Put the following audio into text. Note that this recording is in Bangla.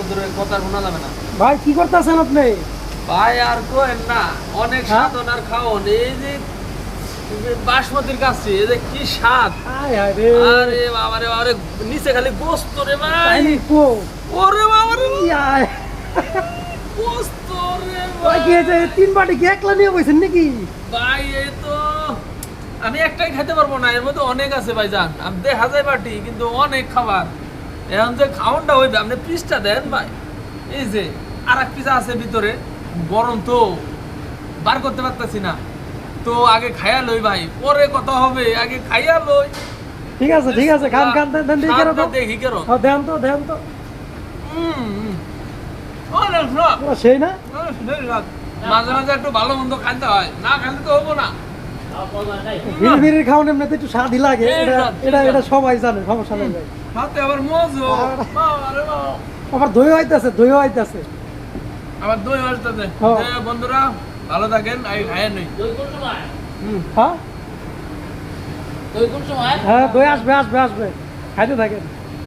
বন্ধুর কথা শোনা যাবে না। ভাই কি করতেছেন আপনি? ভাই আর কোয়েন না, অনেক সাধনার খাওন। এই যে বাসমতির কাছে এই যে কি স্বাদ, আয় হায় রে, আরে বাবা রে বাবা রে, নিচে খালি গোস্ত রে ভাই, তাই কো ওরে বাবা রে আয় গোস্ত রে ভাই, কি হয়েছে? 3 বাটি কি একলা নিয়ে বসেন নাকি? ভাই। এই তো আমি একটাই খেতে পারবো না, এর মধ্যে অনেক আছে ভাই জান। আমি দেখা যায় বাটি কিন্তু অনেক খাবার। এখন যে খাওয়ানটা হইবে আপনি পিসটা দেন ভাই। এই যে আর এক পিস আছে ভিতরে, গরম তো বার করতে পারতেছি না, তো আগে খাইয়া লই ভাই, পরে কথা হবে, আগে খাইয়া লই। ঠিক আছে ঠিক আছে, খান খান, দেন দেন, দেখি কেন তো, দেখি কেন দেন তো দেন তো। অনেক স্বাদ, ও সেই না, অনেক স্বাদ। মাঝে মাঝে একটু ভালো মন্দ খাইতে হয়, না খাইলে তো হবো না। বিড়ি বিড়ি খাওয়ান এমনিতে একটু স্বাদই লাগে, এই এটা স্বাদ, এটা এই এটা স্বাদ। সবাই জানে, সমস্যা নেই ভাই। হাতে আবার মজো, বাবা রে বাবা। আবার দই হইতাছে, দই হইতাছে। আবার দই আসতেছে। হ্যাঁ। বন্ধুরা ভালো থাকেন, আই খাইয়া নই। হ্যাঁ দই কোন সময়? হ্যাঁ, দই আসবে আসবে আসবে, খাইতে থাকেন।